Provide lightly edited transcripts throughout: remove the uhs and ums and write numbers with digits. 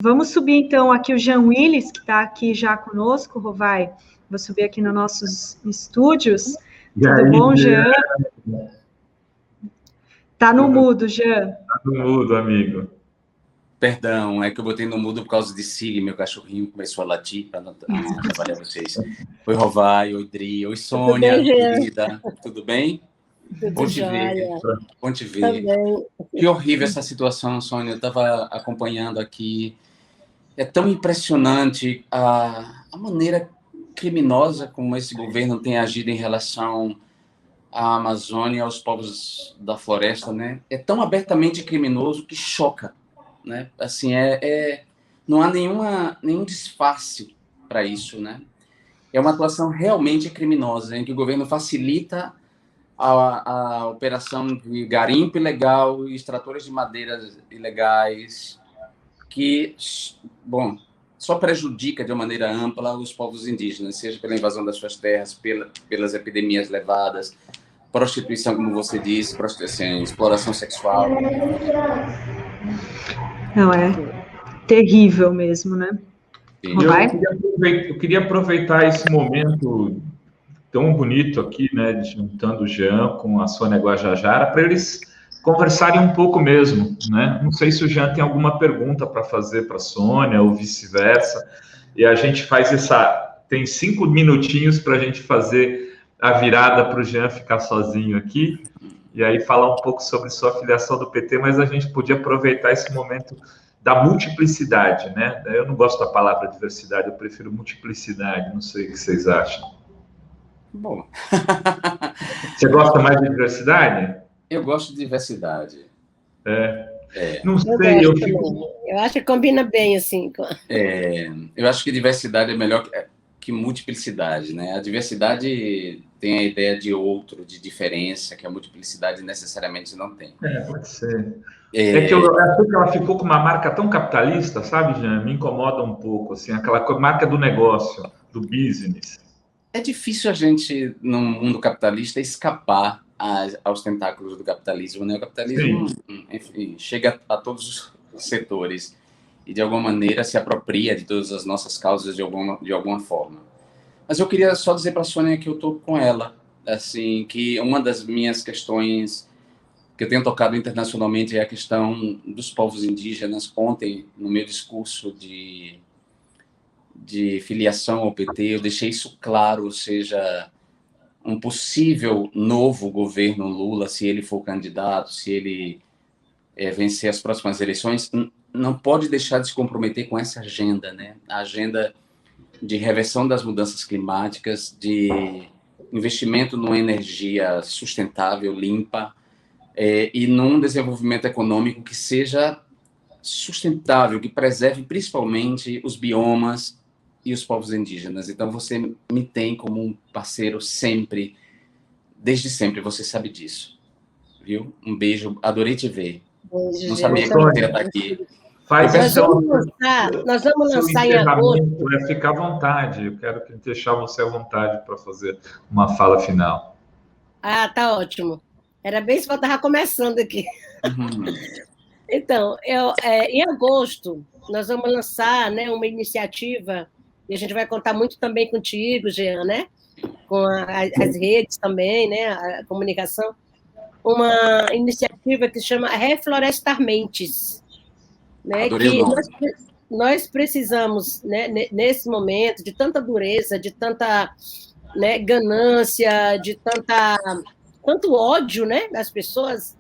Vamos subir, então, aqui o Jean Willis, que está aqui já conosco, Rovai. Vou subir aqui nos nossos estúdios. Tudo bom, Jean? Tá no mudo, Jean. Tá no mudo, amigo. Perdão, é que eu botei no mudo por causa de Sig, meu cachorrinho começou a latir para não atrapalhar vocês. Oi, Rovai, oi, Dri, oi, Sônia, tudo bem, querida. Tudo bem? Bom te ver. Bom te ver. Também. Que horrível essa situação, Sônia. Eu estava acompanhando aqui. É tão impressionante a maneira criminosa como esse governo tem agido em relação à Amazônia e aos povos da floresta, né? É tão abertamente criminoso que choca, né? Assim, não há nenhum disfarce para isso, né? É uma atuação realmente criminosa, em que o governo facilita a operação de garimpo ilegal e extratores de madeiras ilegais, que, bom, só prejudica de uma maneira ampla os povos indígenas, seja pela invasão das suas terras, pelas epidemias levadas, prostituição, como você disse, prostituição, exploração sexual. Não, é terrível mesmo, né? Eu queria aproveitar esse momento tão bonito aqui, né, juntando o Jean com a Sônia Guajajara, para eles conversarem um pouco mesmo, né? Não sei se o Jean tem alguma pergunta para fazer para a Sônia ou vice-versa, e a gente faz tem 5 minutinhos para a gente fazer a virada para o Jean ficar sozinho aqui, e aí falar um pouco sobre sua filiação do PT, mas a gente podia aproveitar esse momento da multiplicidade, né? Eu não gosto da palavra diversidade, eu prefiro multiplicidade, não sei o que vocês acham. Bom. Você gosta mais de diversidade? Eu gosto de diversidade. Não sei, eu acho que combina bem, assim. Eu acho que diversidade é melhor que multiplicidade, né? A diversidade tem a ideia de outro, de diferença, que a multiplicidade necessariamente não tem. Pode ser. É que eu acho que ela ficou com uma marca tão capitalista, sabe, Jean? Me incomoda um pouco, assim, aquela marca do negócio, do business. É difícil a gente, num mundo capitalista, escapar aos tentáculos do capitalismo, né? O capitalismo, enfim, chega a todos os setores e, de alguma maneira, se apropria de todas as nossas causas de alguma forma. Mas eu queria só dizer para a Sônia que eu estou com ela, assim, que uma das minhas questões que eu tenho tocado internacionalmente é a questão dos povos indígenas. Ontem, no meu discurso de filiação ao PT, eu deixei isso claro, ou seja, um possível novo governo Lula, se ele for candidato, se ele vencer as próximas eleições, não pode deixar de se comprometer com essa agenda, né? A agenda de reversão das mudanças climáticas, de investimento numa energia sustentável, limpa, e num desenvolvimento econômico que seja sustentável, que preserve principalmente os biomas e os povos indígenas. Então, você me tem como um parceiro sempre, desde sempre, você sabe disso, viu? Um beijo, adorei te ver. Não sabia que você ia estar aqui. Nós vamos lançar em agosto. Fica à vontade, eu quero deixar você à vontade para fazer uma fala final. Tá ótimo. Era bem isso que eu estava começando aqui. Então, em agosto, nós vamos lançar, né, uma iniciativa, e a gente vai contar muito também contigo, Jean, né? Com as redes também, né? A comunicação. Uma iniciativa que se chama Reflorestar Mentes. Né? Que nós precisamos, né, nesse momento, de tanta dureza, de tanta, né, ganância, de tanto ódio, né, das pessoas,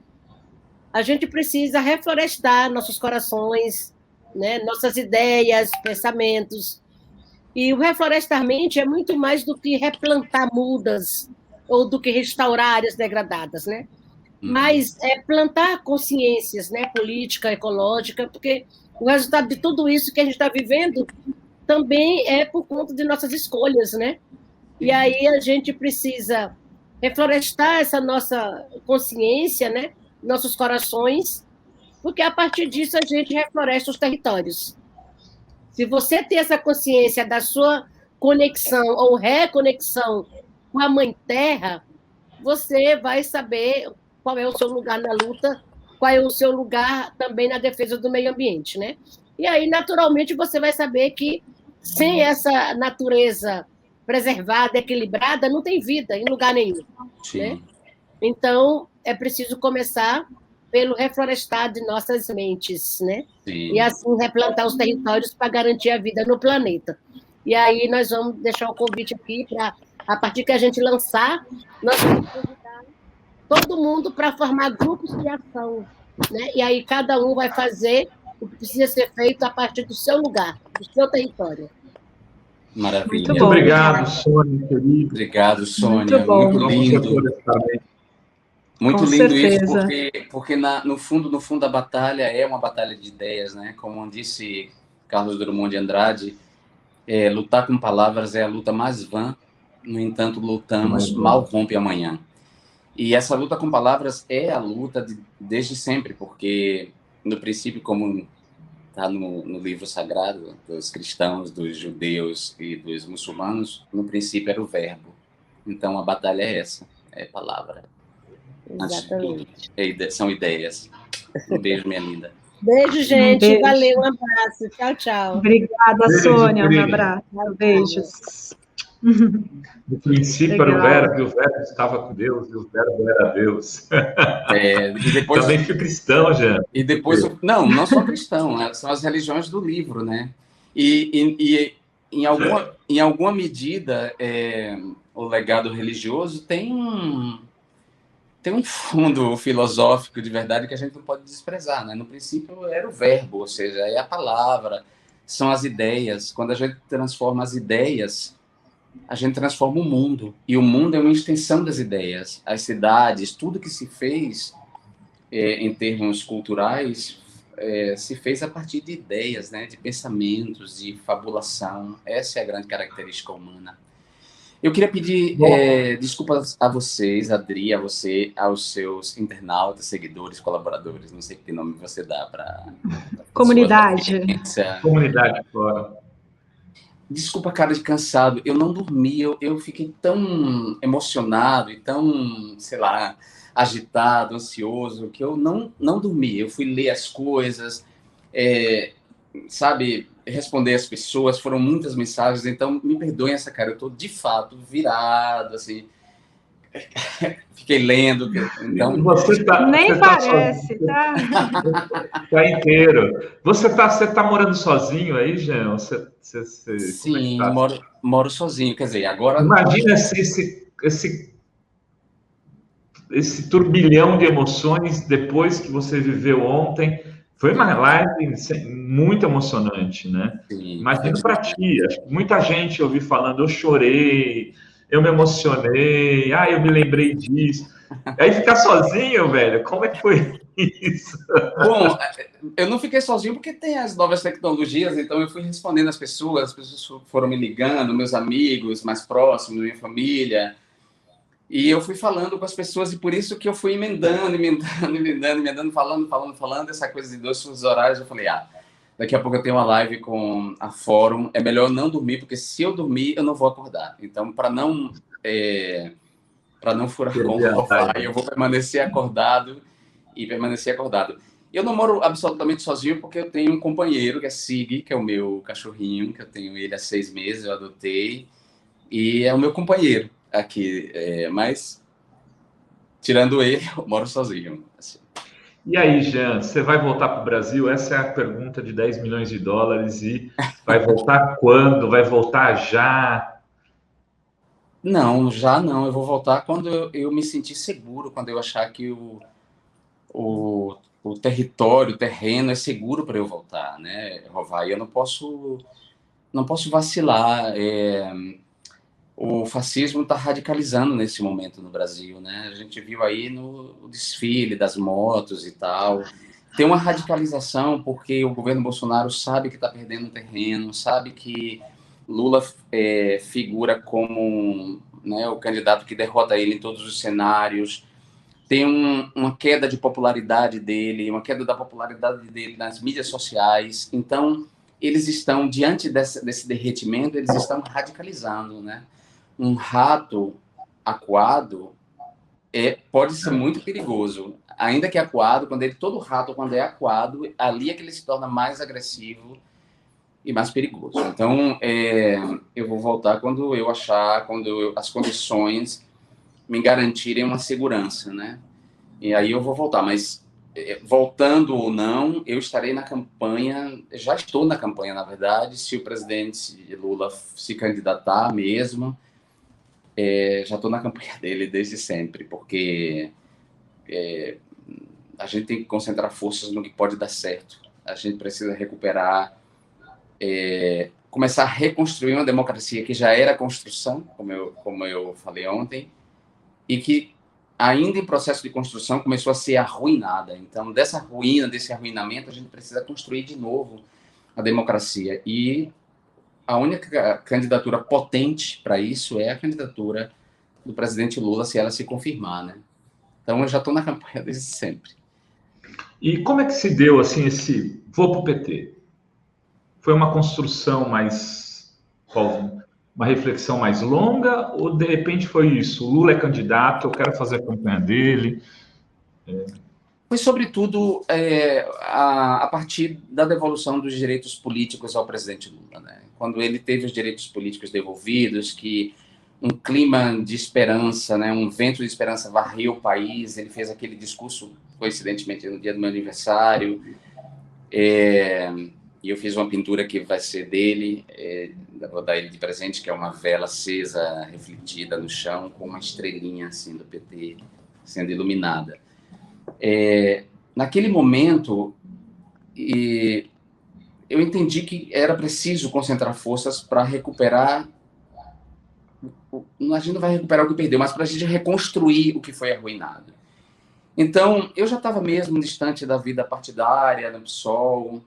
a gente precisa reflorestar nossos corações, né, nossas ideias, pensamentos. E o reflorestar mente é muito mais do que replantar mudas ou do que restaurar áreas degradadas, né? Mas é plantar consciências, né, política, ecológica, porque o resultado de tudo isso que a gente está vivendo também é por conta de nossas escolhas, né? E aí a gente precisa reflorestar essa nossa consciência, né, nossos corações, porque a partir disso a gente refloresta os territórios. Se você tem essa consciência da sua conexão ou reconexão com a Mãe Terra, você vai saber qual é o seu lugar na luta, qual é o seu lugar também na defesa do meio ambiente, né? E aí, naturalmente, você vai saber que sem essa natureza preservada, equilibrada, não tem vida em lugar nenhum. Né? Então, é preciso começar pelo reflorestar de nossas mentes, né? Sim. E assim replantar os territórios para garantir a vida no planeta. E aí nós vamos deixar o convite aqui para, a partir que a gente lançar, nós vamos convidar todo mundo para formar grupos de ação, né? E aí cada um vai fazer o que precisa ser feito a partir do seu lugar, do seu território. Maravilha. Muito obrigado, Sônia, querido. Obrigado, Sônia. Muito lindo. Muito lindo isso, porque no fundo da batalha é uma batalha de ideias, né? Como disse Carlos Drummond de Andrade, lutar com palavras é a luta mais vã, no entanto, lutamos, mal rompe amanhã. E essa luta com palavras é a luta desde sempre, porque, no princípio, como está no livro sagrado dos cristãos, dos judeus e dos muçulmanos, no princípio era o verbo. Então, a batalha é essa, é palavra. Exatamente. São ideias. Um beijo, minha linda. Beijo, gente. Beijo. Valeu, um abraço. Tchau, tchau. Obrigada, beijo, Sônia. Um abraço. Beijos. No princípio era o verbo, e o verbo estava com Deus, e o verbo era Deus. E depois, também fui cristão, já. E depois, não só cristão, são as religiões do livro, né? E em alguma medida, o legado religioso tem um fundo filosófico de verdade que a gente não pode desprezar, né? No princípio era o verbo, ou seja, é a palavra, são as ideias. Quando a gente transforma as ideias, a gente transforma o mundo. E o mundo é uma extensão das ideias. As cidades, tudo que se fez em termos culturais, se fez a partir de ideias, né? De pensamentos, de fabulação. Essa é a grande característica humana. Eu queria pedir desculpas a vocês, Adri, a você, aos seus internautas, seguidores, colaboradores, não sei que nome você dá para... Comunidade. Comunidade fora. Desculpa a cara de cansado, eu não dormi, eu fiquei tão emocionado e tão, sei lá, agitado, ansioso, que eu não dormi. Eu fui ler as coisas, sabe, responder as pessoas, foram muitas mensagens, então me perdoem essa cara, eu estou de fato virado, assim, fiquei lendo. Então... Nem parece, tá? Tá inteiro. Você tá morando sozinho aí, Jean? Sim, moro sozinho, quer dizer, agora... Imagina esse turbilhão de emoções depois que você viveu ontem. Foi uma live muito emocionante, né? Sim, imagino para ti. Muita gente ouvi falando, eu chorei, eu me emocionei, eu me lembrei disso. Aí ficar sozinho, velho, como é que foi isso? Bom, eu não fiquei sozinho porque tem as novas tecnologias, então eu fui respondendo as pessoas foram me ligando, meus amigos mais próximos, minha família, e eu fui falando com as pessoas, e por isso que eu fui emendando, falando, essa coisa de 2 fusos horários. Eu falei, daqui a pouco eu tenho uma live com a Fórum, é melhor não dormir, porque se eu dormir, eu não vou acordar. Então, para não furar com o Wi-Fi, eu vou permanecer acordado. Eu não moro absolutamente sozinho, porque eu tenho um companheiro, que é Sig, que é o meu cachorrinho, que eu tenho ele há 6 meses, eu adotei, e é o meu companheiro aqui, mas tirando ele, eu moro sozinho. Assim. E aí, Jean, você vai voltar para o Brasil? Essa é a pergunta de 10 milhões de dólares, e vai voltar quando? Vai voltar já? Não, já não. Eu vou voltar quando eu me sentir seguro, quando eu achar que o território, o terreno é seguro para eu voltar, né, Rovai? Eu não posso vacilar. O fascismo está radicalizando nesse momento no Brasil, né? A gente viu aí no desfile das motos e tal. Tem uma radicalização porque o governo Bolsonaro sabe que está perdendo terreno, sabe que Lula figura como, né, o candidato que derrota ele em todos os cenários. Tem uma queda de popularidade dele, uma queda da popularidade dele nas mídias sociais. Então, eles estão, diante desse derretimento, eles estão radicalizando, né? Um rato acuado pode ser muito perigoso. Ainda que acuado, todo rato, quando é acuado, ali é que ele se torna mais agressivo e mais perigoso. Então, eu vou voltar quando eu achar, as condições me garantirem uma segurança, né? E aí eu vou voltar, mas voltando ou não, eu estarei na campanha, já estou na campanha, na verdade, se o presidente Lula se candidatar mesmo, já estou na campanha dele desde sempre, porque a gente tem que concentrar forças no que pode dar certo. A gente precisa recuperar, começar a reconstruir uma democracia que já era construção, como eu falei ontem, e que ainda em processo de construção começou a ser arruinada. Então, desse arruinamento, a gente precisa construir de novo a democracia. E a única candidatura potente para isso é a candidatura do presidente Lula, se ela se confirmar, né? Então, eu já estou na campanha desde sempre. E como é que se deu, assim, esse vou para o PT? Foi uma construção uma reflexão mais longa, ou de repente foi isso? O Lula é candidato, eu quero fazer a campanha dele? Foi, sobretudo, a partir da devolução dos direitos políticos ao presidente Lula, né? Quando ele teve os direitos políticos devolvidos, que um clima de esperança, né, um vento de esperança varreu o país, ele fez aquele discurso, coincidentemente, no dia do meu aniversário, e eu fiz uma pintura que vai ser dele, vou dar ele de presente, que é uma vela acesa, refletida no chão, com uma estrelinha assim do PT sendo iluminada. Naquele momento, eu entendi que era preciso concentrar forças para recuperar. A gente não vai recuperar o que perdeu, mas para a gente reconstruir o que foi arruinado. Então, eu já estava mesmo distante da vida partidária, no PSOL,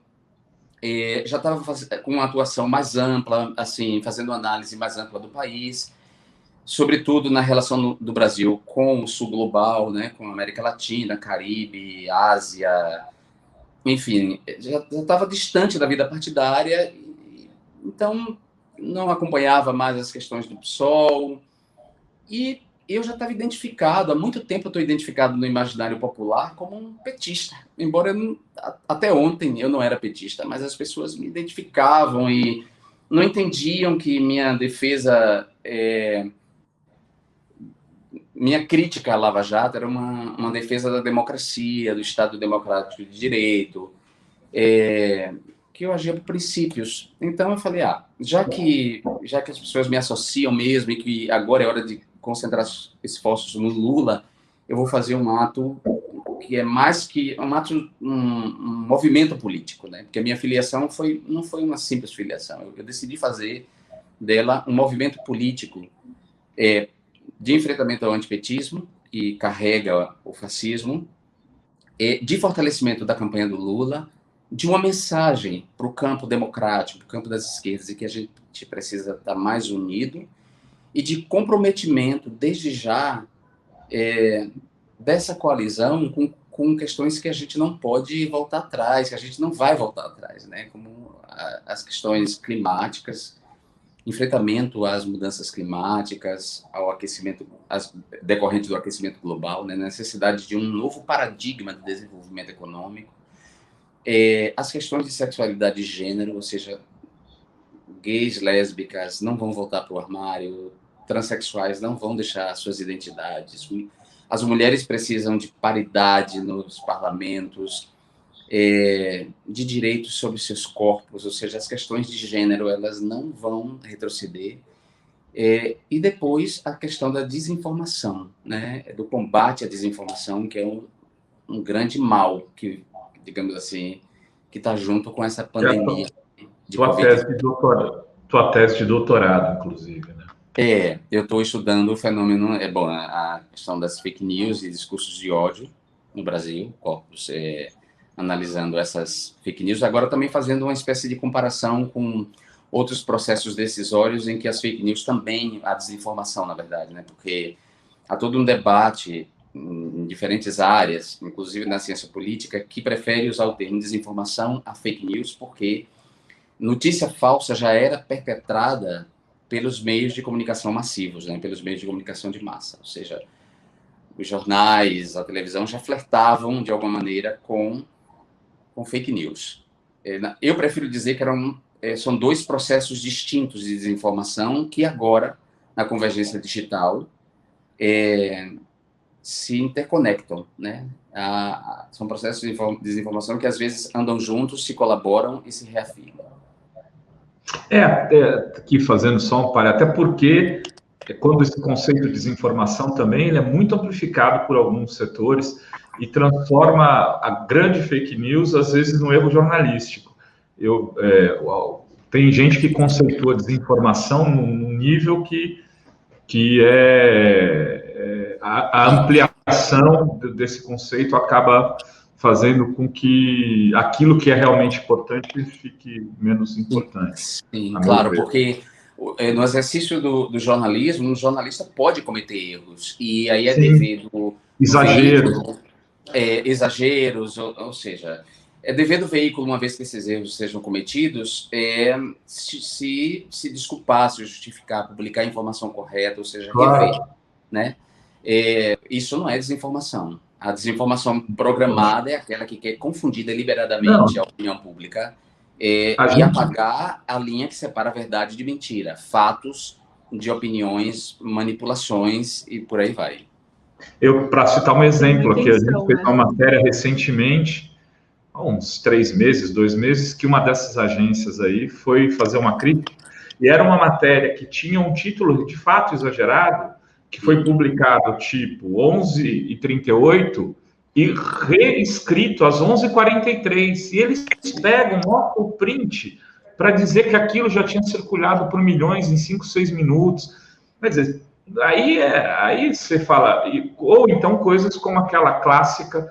já estava com uma atuação mais ampla, assim, fazendo uma análise mais ampla do país, sobretudo na relação do Brasil com o sul global, né, com a América Latina, Caribe, Ásia, enfim, já estava distante da vida partidária, então não acompanhava mais as questões do PSOL, e eu já estava identificado, há muito tempo eu estou identificado no imaginário popular como um petista, embora até ontem eu não era petista, mas as pessoas me identificavam e não entendiam que minha defesa, minha crítica à Lava Jato era uma defesa da democracia, do Estado Democrático de Direito, que eu agia por princípios. Então eu falei, já que as pessoas me associam mesmo e que agora é hora de concentrar esforços no Lula, eu vou fazer um ato que é mais que um movimento político, né? Porque a minha filiação não foi uma simples filiação. Eu decidi fazer dela um movimento político de enfrentamento ao antipetismo, que carrega o fascismo, de fortalecimento da campanha do Lula, de uma mensagem para o campo democrático, para o campo das esquerdas, e que a gente precisa estar mais unido, e de comprometimento, desde já, dessa coalizão com questões que a gente não pode voltar atrás, que a gente não vai voltar atrás, né? Como as questões climáticas, enfrentamento às mudanças climáticas, ao aquecimento, decorrente do aquecimento global, né? Necessidade de um novo paradigma de desenvolvimento econômico, as questões de sexualidade e gênero, ou seja, gays, lésbicas não vão voltar para o armário, transexuais não vão deixar suas identidades, as mulheres precisam de paridade nos parlamentos, de direitos sobre seus corpos, ou seja, as questões de gênero elas não vão retroceder, e depois a questão da desinformação, né, do combate à desinformação, que é um grande mal que, digamos assim, que está junto com essa pandemia. Tua tese de doutorado, inclusive, né? Eu estou estudando o fenômeno, a questão das fake news e discursos de ódio no Brasil, corpus, analisando essas fake news, agora também fazendo uma espécie de comparação com outros processos decisórios em que as fake news também, a desinformação, na verdade, né? Porque há todo um debate em diferentes áreas, inclusive na ciência política, que prefere usar o termo desinformação a fake news, porque notícia falsa já era perpetrada pelos meios de comunicação massivos, né? Pelos meios de comunicação de massa, ou seja, os jornais, a televisão já flertavam, de alguma maneira, com fake news. Eu prefiro dizer que são dois processos distintos de desinformação que agora, na convergência digital, se interconectam, né? São processos de desinformação que, às vezes, andam juntos, se colaboram e se reafirmam. Aqui fazendo só um parênteses, até porque quando esse conceito de desinformação também ele é muito amplificado por alguns setores e transforma a grande fake news, às vezes, num erro jornalístico. Tem gente que conceitua desinformação num nível que a ampliação desse conceito acaba fazendo com que aquilo que é realmente importante fique menos importante. Sim, claro, porque no exercício do jornalismo, um jornalista pode cometer erros, e aí é dever do exageros. Exageros, ou seja, é dever do veículo, uma vez que esses erros sejam cometidos, se desculpar, se justificar, publicar a informação correta, ou seja, rever, né? Isso não é desinformação. A desinformação programada é aquela que quer confundir deliberadamente a opinião pública e apagar a linha que separa a verdade de mentira, fatos de opiniões, manipulações e por aí vai. Para citar um exemplo aqui, a gente fez uma matéria recentemente, há uns 3 meses, 2 meses, que uma dessas agências aí foi fazer uma crítica, e era uma matéria que tinha um título de fato exagerado, que foi publicado tipo 11h38 e reescrito às 11h43. E eles pegam o print para dizer que aquilo já tinha circulado por milhões em 5, 6 minutos. Quer dizer, aí você fala... Ou então coisas como aquela clássica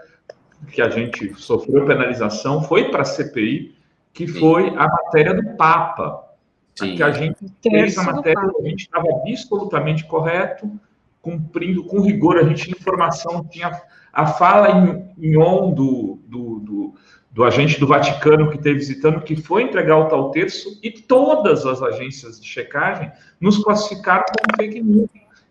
que a gente sofreu penalização, foi para a CPI, que foi a matéria do Papa. Que a gente fez a matéria, a gente estava absolutamente correto, cumprindo com rigor, a gente tinha informação, tinha a fala em on do agente do Vaticano que esteve visitando, que foi entregar o tal terço, e todas as agências de checagem nos classificaram como fake news.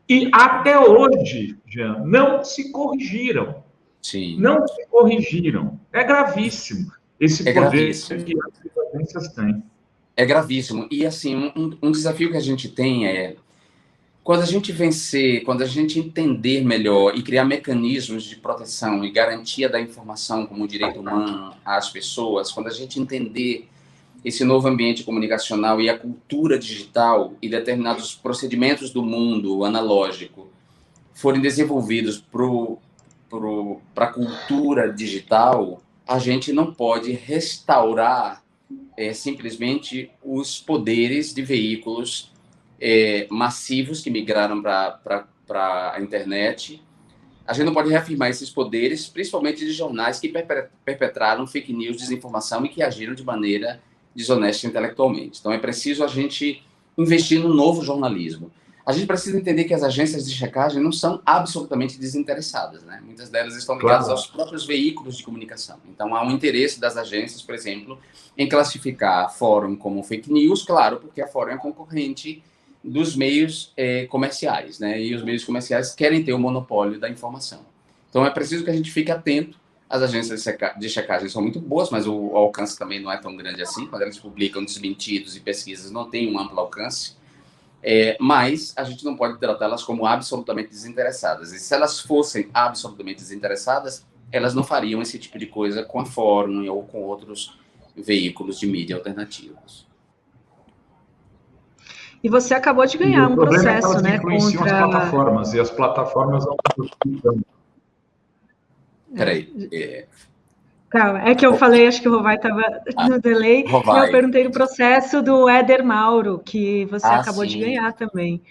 E até hoje, Jean, não se corrigiram. Sim. Não se corrigiram. É gravíssimo esse poder gravíssimo. Que as agências têm. É gravíssimo. E, assim, um desafio que a gente tem quando a gente vencer, quando a gente entender melhor e criar mecanismos de proteção e garantia da informação como direito humano às pessoas, quando a gente entender esse novo ambiente comunicacional e a cultura digital e determinados procedimentos do mundo analógico forem desenvolvidos para a cultura digital, a gente não pode restaurar simplesmente os poderes de veículos massivos que migraram para a internet. A gente não pode reafirmar esses poderes, principalmente de jornais que perpetraram fake news, desinformação e que agiram de maneira desonesta intelectualmente. Então, é preciso a gente investir no novo jornalismo. A gente precisa entender que as agências de checagem não são absolutamente desinteressadas, né? Muitas delas estão ligadas aos próprios veículos de comunicação. Então, há um interesse das agências, por exemplo, em classificar a Fórum como fake news, claro, porque a Fórum é concorrente dos meios comerciais, né? E os meios comerciais querem ter o monopólio da informação. Então, é preciso que a gente fique atento. As agências de checagem são muito boas, mas o alcance também não é tão grande assim. Quando eles publicam desmentidos e pesquisas, não tem um amplo alcance. Mas a gente não pode tratá-las como absolutamente desinteressadas. E se elas fossem absolutamente desinteressadas, elas não fariam esse tipo de coisa com a Fórum ou com outros veículos de mídia alternativos. E você acabou de ganhar um processo, né? Contra as plataformas, e as plataformas não estão. Peraí. Calma, é que eu falei, acho que o Rovai estava no delay, e eu perguntei do processo do Éder Mauro, que você acabou de ganhar também.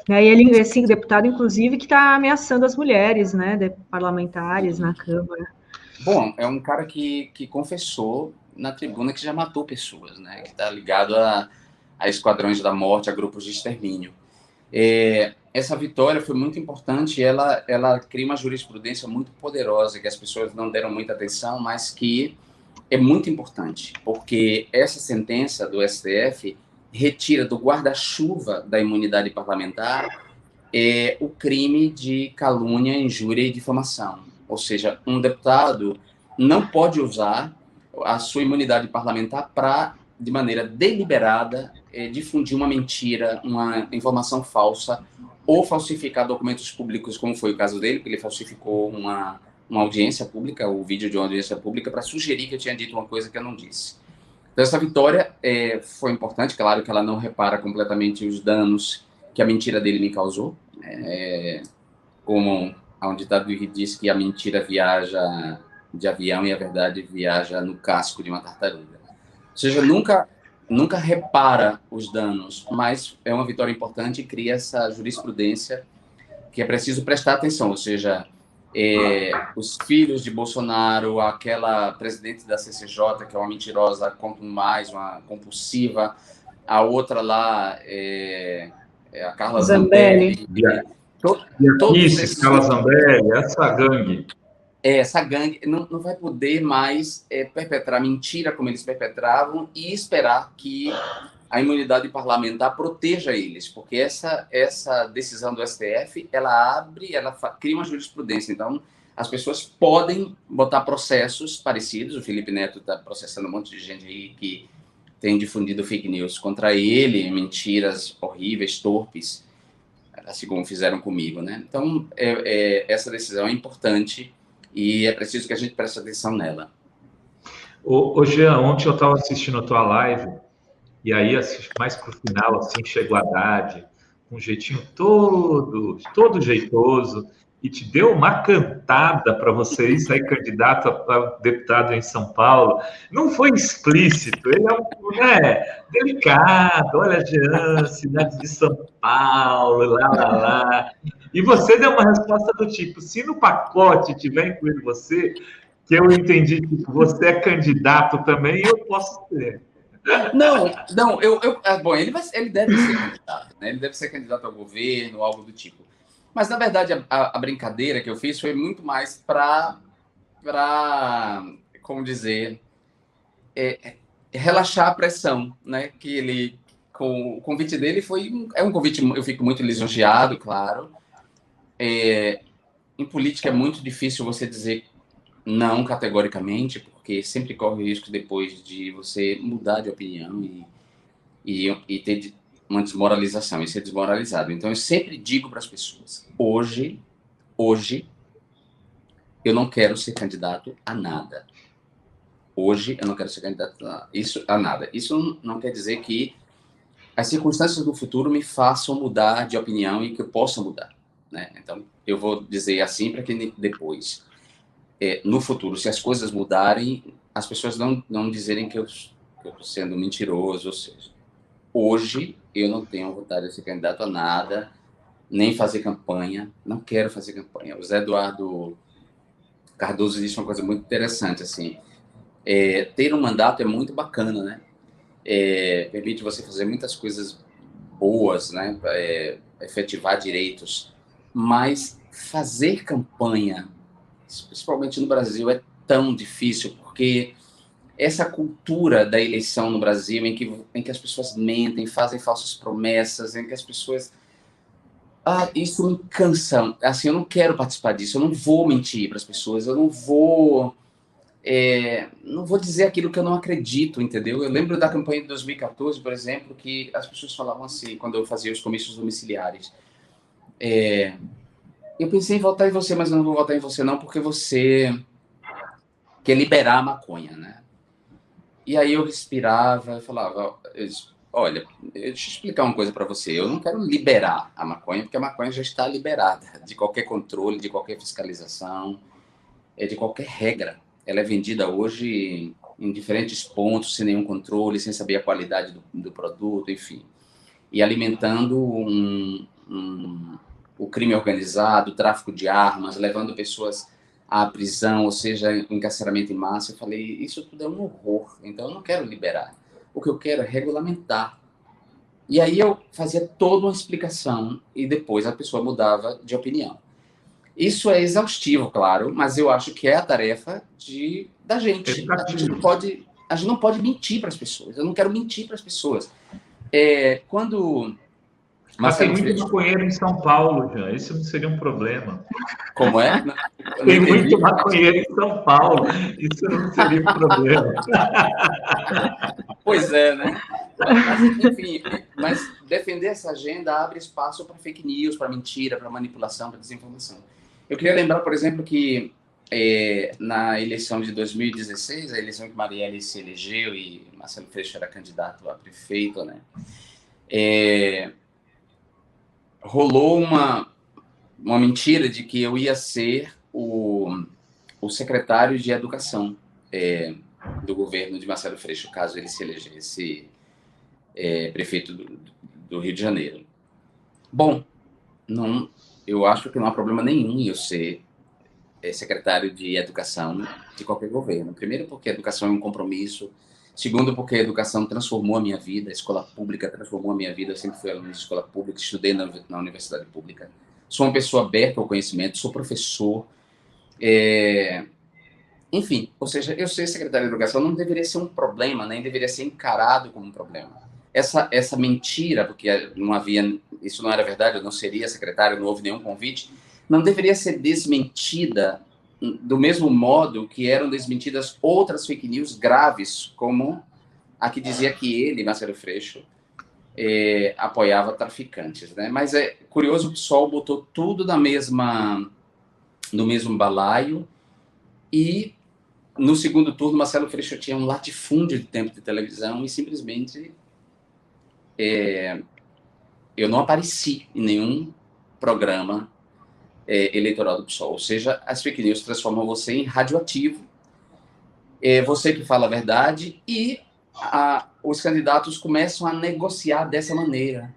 E ele, esse deputado, inclusive, que está ameaçando as mulheres, né, parlamentares na Câmara. Bom, é um cara que confessou na tribuna que já matou pessoas, né, que está ligado a esquadrões da morte, a grupos de extermínio. Essa vitória foi muito importante, ela cria uma jurisprudência muito poderosa, que as pessoas não deram muita atenção, mas que é muito importante, porque essa sentença do STF retira do guarda-chuva da imunidade parlamentar é o crime de calúnia, injúria e difamação. Ou seja, um deputado não pode usar a sua imunidade parlamentar para, de maneira deliberada, difundir uma mentira, uma informação falsa, ou falsificar documentos públicos, como foi o caso dele, porque ele falsificou uma audiência pública, o vídeo de uma audiência pública, para sugerir que eu tinha dito uma coisa que eu não disse. Então, essa vitória foi importante. Claro que ela não repara completamente os danos que a mentira dele me causou, como há um ditado que diz que a mentira viaja de avião e a verdade viaja no casco de uma tartaruga. Ou seja, nunca repara os danos, mas é uma vitória importante e cria essa jurisprudência que é preciso prestar atenção. Ou seja, os filhos de Bolsonaro, aquela presidente da CCJ, que é uma mentirosa, quanto mais, uma compulsiva, a outra lá, a Carla Zambelli. Isso, Carla Zambelli, essa gangue. Essa gangue não vai poder mais perpetrar mentira como eles perpetravam e esperar que a imunidade parlamentar proteja eles, porque essa decisão do STF, ela cria uma jurisprudência. Então, as pessoas podem botar processos parecidos. O Felipe Neto está processando um monte de gente aí que tem difundido fake news contra ele, mentiras horríveis, torpes, assim como fizeram comigo, né? Então, essa decisão é importante e é preciso que a gente preste atenção nela. Ô Jean, ontem eu estava assistindo a tua live, e aí, mais pro final, assim, chegou a Haddad, com um jeitinho todo jeitoso, e te deu uma cantada para você ir sair candidato a deputado em São Paulo. Não foi explícito, ele é delicado. Olha, Jean, cidade de São Paulo, lá. E você deu uma resposta do tipo, se no pacote tiver incluído você, que eu entendi que você é candidato também, eu posso ser. Não, bom, ele deve ser candidato, né? Ele deve ser candidato ao governo, algo do tipo. Mas, na verdade, a brincadeira que eu fiz foi muito mais para como dizer, relaxar a pressão, né? Que ele, com o convite dele é um convite, eu fico muito lisonjeado, claro. Em política é muito difícil você dizer não categoricamente, porque sempre corre o risco depois de você mudar de opinião e ter uma desmoralização e ser desmoralizado. Então, eu sempre digo para as pessoas, hoje, eu não quero ser candidato a nada. Hoje, eu não quero ser candidato a nada. Isso não quer dizer que as circunstâncias do futuro me façam mudar de opinião e que eu possa mudar, né? Então, eu vou dizer assim para que depois, no futuro, se as coisas mudarem, as pessoas não dizerem que eu estou sendo mentiroso. Ou seja, hoje eu não tenho vontade de ser candidato a nada, nem fazer campanha, não quero fazer campanha. O Zé Eduardo Cardoso disse uma coisa muito interessante, assim, ter um mandato é muito bacana, né? Permite você fazer muitas coisas boas, né? Efetivar direitos, mas fazer campanha, principalmente no Brasil, é tão difícil, porque essa cultura da eleição no Brasil, em que as pessoas mentem, fazem falsas promessas, em que as pessoas... isso me cansa. Assim, eu não quero participar disso, eu não vou mentir para as pessoas, eu não vou dizer aquilo que eu não acredito, entendeu? Eu lembro da campanha de 2014, por exemplo, que as pessoas falavam assim, quando eu fazia os comícios domiciliares. Eu pensei em votar em você, mas eu não vou votar em você não, porque você quer liberar a maconha, né? E aí eu respirava e falava, olha, deixa eu explicar uma coisa para você. Eu não quero liberar a maconha, porque a maconha já está liberada de qualquer controle, de qualquer fiscalização, de qualquer regra. Ela é vendida hoje em diferentes pontos, sem nenhum controle, sem saber a qualidade do produto, enfim. E alimentando o crime organizado, o tráfico de armas, levando pessoas à prisão, ou seja, encarceramento em massa. Eu falei, isso tudo é um horror, então eu não quero liberar. O que eu quero é regulamentar. E aí eu fazia toda uma explicação e depois a pessoa mudava de opinião. Isso é exaustivo, claro, mas eu acho que é a tarefa da gente. A gente não pode mentir para as pessoas. Eu não quero mentir para as pessoas. Quando Mas tem muito maconheiro em São Paulo, Jean. Isso não seria um problema. Como é? Tem muito maconheiro em São Paulo. Isso não seria um problema. Pois é, né? Mas, enfim, defender essa agenda abre espaço para fake news, para mentira, para manipulação, para desinformação. Eu queria lembrar, por exemplo, que na eleição de 2016, a eleição que Marielle se elegeu e Marcelo Freixo era candidato a prefeito, né? Rolou uma mentira de que eu ia ser o secretário de Educação do governo de Marcelo Freixo, caso ele se elegesse prefeito do Rio de Janeiro. Bom, eu acho que não há problema nenhum em eu ser secretário de Educação de qualquer governo. Primeiro, porque a educação é um compromisso. Segundo, porque a educação transformou a minha vida, a escola pública transformou a minha vida. Eu sempre fui aluno de escola pública, estudei na universidade pública. Sou uma pessoa aberta ao conhecimento, sou professor. Enfim, ou seja, eu ser secretário de Educação não deveria ser um problema, nem deveria ser encarado como um problema. Essa mentira, porque isso não era verdade, eu não seria secretário, não houve nenhum convite, não deveria ser desmentida do mesmo modo que eram desmentidas outras fake news graves, como a que dizia que ele, Marcelo Freixo, apoiava traficantes, né? Mas é curioso que o PSOL botou tudo no mesmo balaio e no segundo turno Marcelo Freixo tinha um latifúndio de tempo de televisão e simplesmente eu não apareci em nenhum programa eleitoral do PSOL. Ou seja, as fake news transformam você em radioativo, você que fala a verdade, e os candidatos começam a negociar dessa maneira,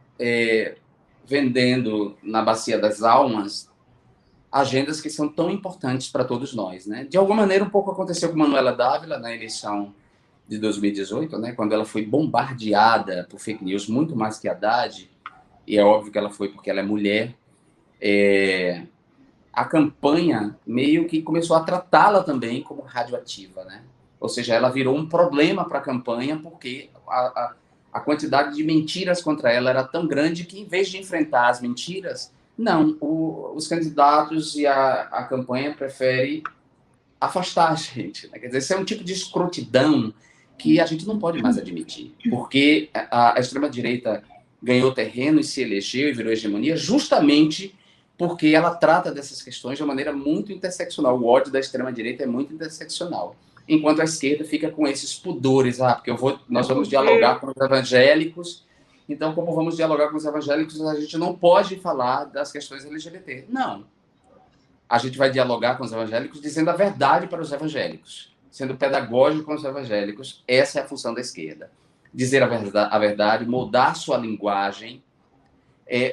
vendendo na Bacia das Almas agendas que são tão importantes para todos nós, né? De alguma maneira, um pouco aconteceu com Manuela Dávila na eleição de 2018, né? Quando ela foi bombardeada por fake news, muito mais que Haddad, e é óbvio que ela foi porque ela é mulher, a campanha meio que começou a tratá-la também como radioativa, né? Ou seja, ela virou um problema para a campanha porque a quantidade de mentiras contra ela era tão grande que, em vez de enfrentar as mentiras, não, os candidatos e a campanha preferem afastar a gente, né? Quer dizer, esse é um tipo de escrotidão que a gente não pode mais admitir, porque a extrema-direita ganhou terreno e se elegeu e virou hegemonia justamente porque ela trata dessas questões de uma maneira muito interseccional. O ódio da extrema-direita é muito interseccional, enquanto a esquerda fica com esses pudores, porque nós vamos dialogar com os evangélicos, então, como vamos dialogar com os evangélicos, a gente não pode falar das questões LGBT. Não. A gente vai dialogar com os evangélicos dizendo a verdade para os evangélicos, sendo pedagógico com os evangélicos. Essa é a função da esquerda. Dizer a verdade, moldar sua linguagem,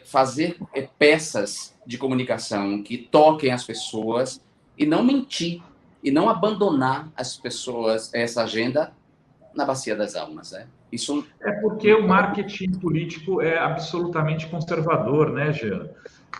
fazer peças de comunicação que toquem as pessoas e não mentir, e não abandonar as pessoas, essa agenda, na Bacia das Almas, né? Isso é porque o marketing político é absolutamente conservador, né, Jean?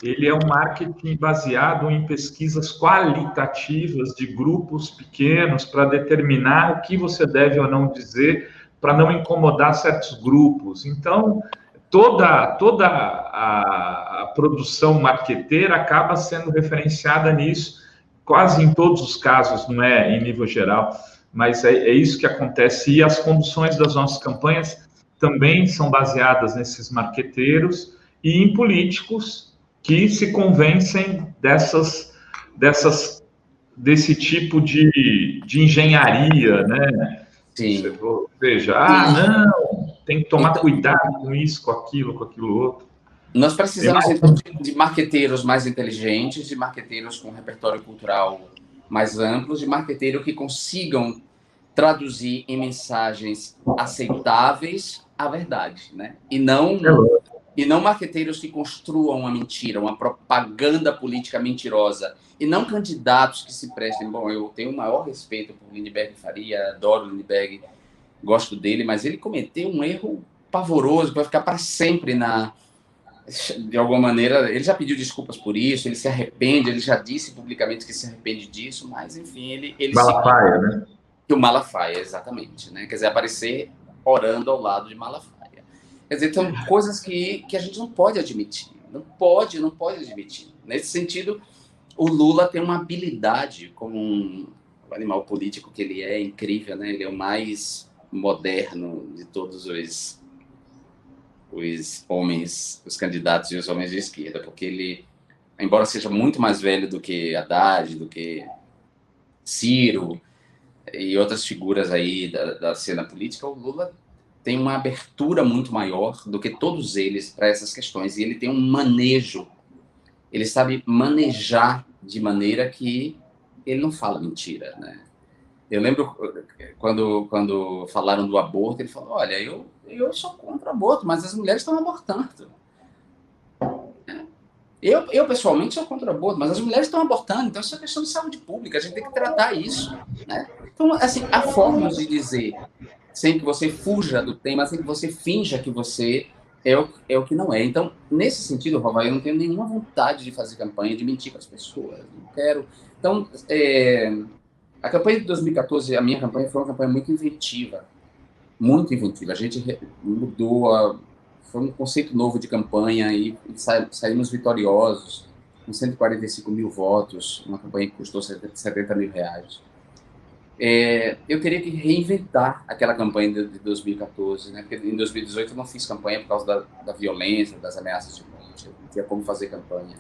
Ele é um marketing baseado em pesquisas qualitativas de grupos pequenos para determinar o que você deve ou não dizer para não incomodar certos grupos. Então, toda a produção marqueteira acaba sendo referenciada nisso, quase em todos os casos, não é em nível geral, mas é isso que acontece. E as conduções das nossas campanhas também são baseadas nesses marqueteiros e em políticos que se convencem desse tipo de engenharia, né? Sim. Ou seja, não, tem que tomar cuidado com isso, com aquilo outro. Nós precisamos, então, de marqueteiros mais inteligentes, de marqueteiros com repertório cultural mais amplo, de marqueteiros que consigam traduzir em mensagens aceitáveis a verdade, né? E não marqueteiros que construam uma mentira, uma propaganda política mentirosa, e não candidatos que se prestem. Bom, eu tenho o maior respeito por Lindenberg Faria, adoro Lindenberg, gosto dele, mas ele cometeu um erro pavoroso que vai ficar para sempre de alguma maneira. Ele já pediu desculpas por isso, ele se arrepende, ele já disse publicamente que se arrepende disso, mas enfim, ele Malafaia, né? O Malafaia, exatamente, né? Quer dizer, aparecer orando ao lado de Malafaia. Quer dizer, são coisas que a gente não pode admitir. Não pode admitir. Nesse sentido, o Lula tem uma habilidade como um animal político que ele é incrível, né? Ele é o mais moderno de todos os homens, os candidatos e os homens de esquerda, porque ele, embora seja muito mais velho do que Haddad, do que Ciro e outras figuras aí da cena política, o Lula tem uma abertura muito maior do que todos eles para essas questões, e ele tem um manejo, ele sabe manejar de maneira que ele não fala mentira, né? Eu lembro quando falaram do aborto, ele falou, olha, eu sou contra o aborto, mas as mulheres estão abortando. Eu pessoalmente sou contra o aborto, mas as mulheres estão abortando, então isso é questão de saúde pública, a gente tem que tratar isso, né? Então, assim, há formas de dizer, sem que você fuja do tema, sem que você finja que você é o que não é. Então, nesse sentido, Rovai, eu não tenho nenhuma vontade de fazer campanha, de mentir com as pessoas, não quero. Então, a campanha de 2014, a minha campanha foi uma campanha muito inventiva. Muito inventiva. A gente mudou, foi um conceito novo de campanha e saímos vitoriosos, com 145 mil votos, uma campanha que custou 70 mil reais. Eu teria que reinventar aquela campanha de 2014, né? Porque em 2018 eu não fiz campanha por causa da violência, das ameaças de morte, eu não tinha como fazer campanha.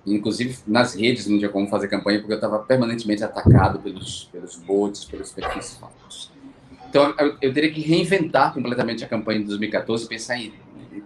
Inclusive, nas redes não tinha como fazer campanha, porque eu estava permanentemente atacado pelos bots, pelos perfis falsos. Então, eu teria que reinventar completamente a campanha de 2014, pensar em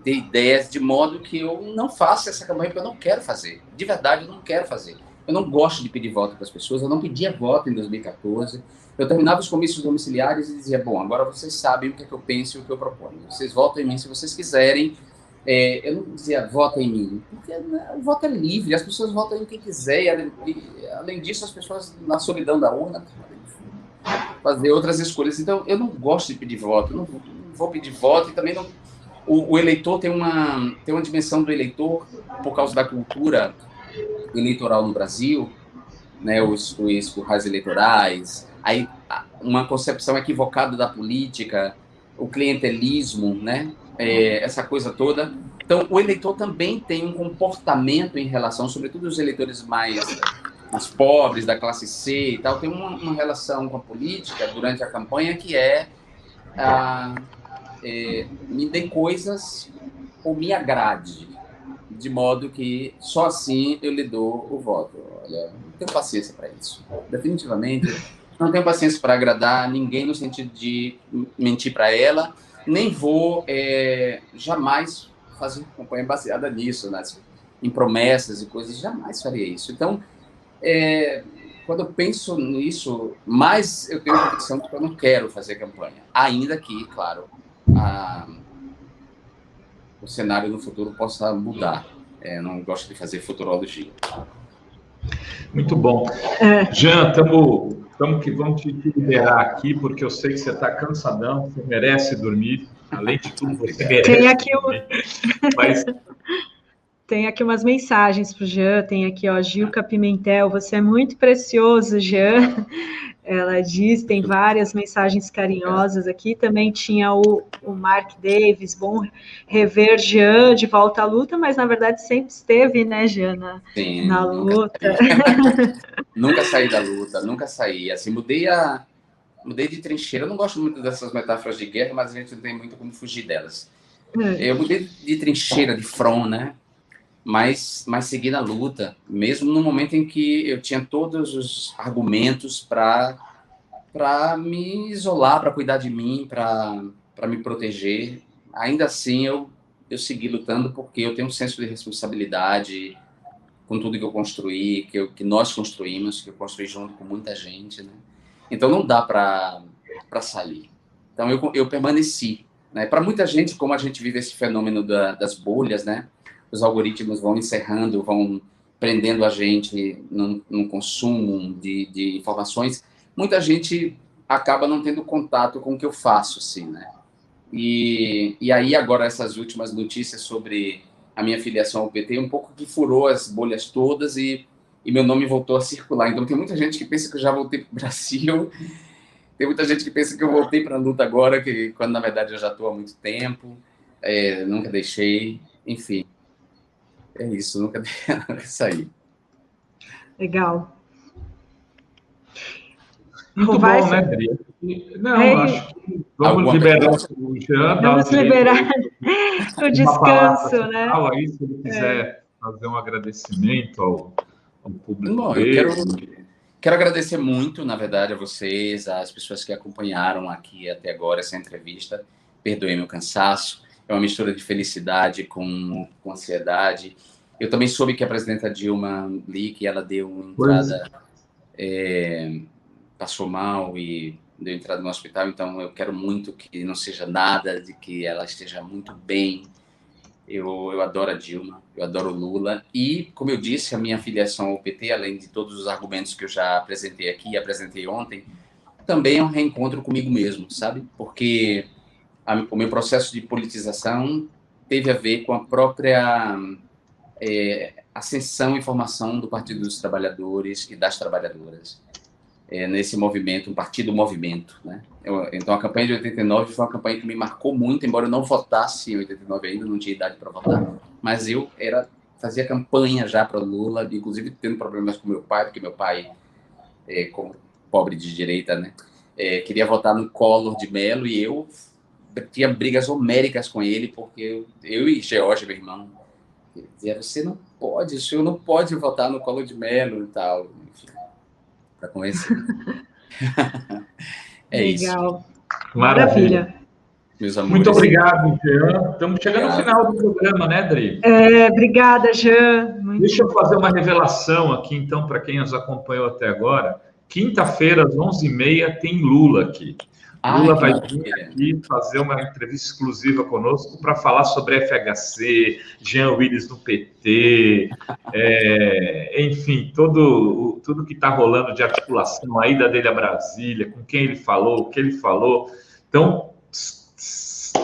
ter ideias de modo que eu não faça essa campanha, porque eu não quero fazer. De verdade, eu não quero fazer. Eu não gosto de pedir voto para as pessoas, eu não pedia voto em 2014. Eu terminava os comícios domiciliares e dizia, bom, agora vocês sabem o que é que eu penso e o que eu proponho. Vocês votam em mim se vocês quiserem. Eu não dizia, vota em mim, porque o voto é livre, as pessoas votam em quem quiser, e além disso, as pessoas, na solidão da urna, fazer outras escolhas. Então, eu não gosto de pedir voto, não vou pedir voto, e também não... O eleitor tem uma dimensão do eleitor, por causa da cultura eleitoral no Brasil, né, os currais eleitorais, aí uma concepção equivocada da política, o clientelismo, né? Essa coisa toda. Então, o eleitor também tem um comportamento em relação, sobretudo os eleitores mais pobres, da classe C e tal, tem uma relação com a política durante a campanha que me dê coisas ou me agrade, de modo que só assim eu lhe dou o voto. Olha, não tenho paciência para isso. Definitivamente, não tenho paciência para agradar ninguém no sentido de mentir para ela, nem vou jamais fazer uma campanha baseada nisso, em promessas e coisas, jamais faria isso. Então, quando eu penso nisso, mais eu tenho a convicção de que eu não quero fazer campanha, ainda que, claro, o cenário no futuro possa mudar. Não gosto de fazer futurologia. Muito bom. Jean, vamos te liberar aqui, porque eu sei que você está cansadão, você merece dormir. Além de tudo, você merece Tem aqui umas mensagens para o Jean, tem aqui, ó, Gilca Pimentel, você é muito precioso, Jean. Ela diz, tem várias mensagens carinhosas aqui. Também tinha o Mark Davis, bom rever Jean de volta à luta, mas na verdade sempre esteve, né, Jean, na luta. Nunca saí da luta, nunca saí. Assim, mudei de trincheira. Eu não gosto muito dessas metáforas de guerra, mas a gente não tem muito como fugir delas. Eu mudei de trincheira, de front, né? Mas segui na luta, mesmo no momento em que eu tinha todos os argumentos para me isolar, para cuidar de mim, para me proteger. Ainda assim, eu segui lutando porque eu tenho um senso de responsabilidade com tudo que eu construí, que nós construímos, que eu construí junto com muita gente, né? Então, não dá para sair. Então, eu permaneci. Né? Para muita gente, como a gente vive esse fenômeno das bolhas, né? Os algoritmos vão encerrando, vão prendendo a gente num consumo de informações, muita gente acaba não tendo contato com o que eu faço, assim, né? E aí, agora, essas últimas notícias sobre a minha filiação ao PT, um pouco que furou as bolhas todas e meu nome voltou a circular. Então, tem muita gente que pensa que eu já voltei para o Brasil Tem muita gente que pensa que eu voltei para a luta agora, quando na verdade eu já estou há muito tempo, nunca deixei, enfim. É isso, nunca saí. Legal. Muito bom, né, Dri? Não, acho que vamos liberar o Jean. Vamos liberar o descanso, né? Aí, se ele quiser fazer um agradecimento ao público. Bom, eu quero agradecer muito, na verdade, a vocês, às pessoas que acompanharam aqui até agora essa entrevista. Perdoei meu cansaço. É uma mistura de felicidade com ansiedade. Eu também soube que a presidenta Dilma Lee, que ela deu uma entrada, passou mal e deu entrada no hospital, então eu quero muito que não seja nada, de que ela esteja muito bem. Eu adoro a Dilma, eu adoro o Lula, e, como eu disse, a minha filiação ao PT, além de todos os argumentos que eu já apresentei aqui e apresentei ontem, também é um reencontro comigo mesmo, sabe? Porque o meu processo de politização teve a ver com a própria ascensão e formação do Partido dos Trabalhadores e das Trabalhadoras. Nesse movimento, um partido-movimento, né? Então, a campanha de 89 foi uma campanha que me marcou muito, embora eu não votasse em 89 ainda, não tinha idade para votar, mas eu fazia campanha já para o Lula, inclusive tendo problemas com meu pai, porque meu pai, como pobre de direita, né, queria votar no Collor de Mello, e eu tinha brigas homéricas com ele, porque eu e George, meu irmão, dizia, o senhor não pode votar no Collor de Mello e tal, enfim. Para convencer. Legal. Isso. Maravilha. Meus amores. Muito obrigado, Jean. Estamos chegando ao final do programa, né, Dri? Obrigada, Jean. Deixa eu fazer uma revelação aqui, então, para quem nos acompanhou até agora. Quinta-feira, às 11h30, tem Lula aqui. Lula vai vir aqui fazer uma entrevista exclusiva conosco para falar sobre FHC, Jean Willis no PT, enfim, tudo que está rolando de articulação, a ida dele a Brasília, com quem ele falou, o que ele falou. Então,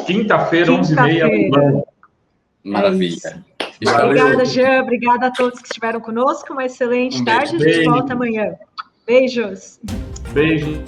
quinta-feira, 11h30. Maravilha. Obrigada, Jean. Obrigada a todos que estiveram conosco. Uma excelente tarde. A gente volta amanhã. Beijos. Beijo.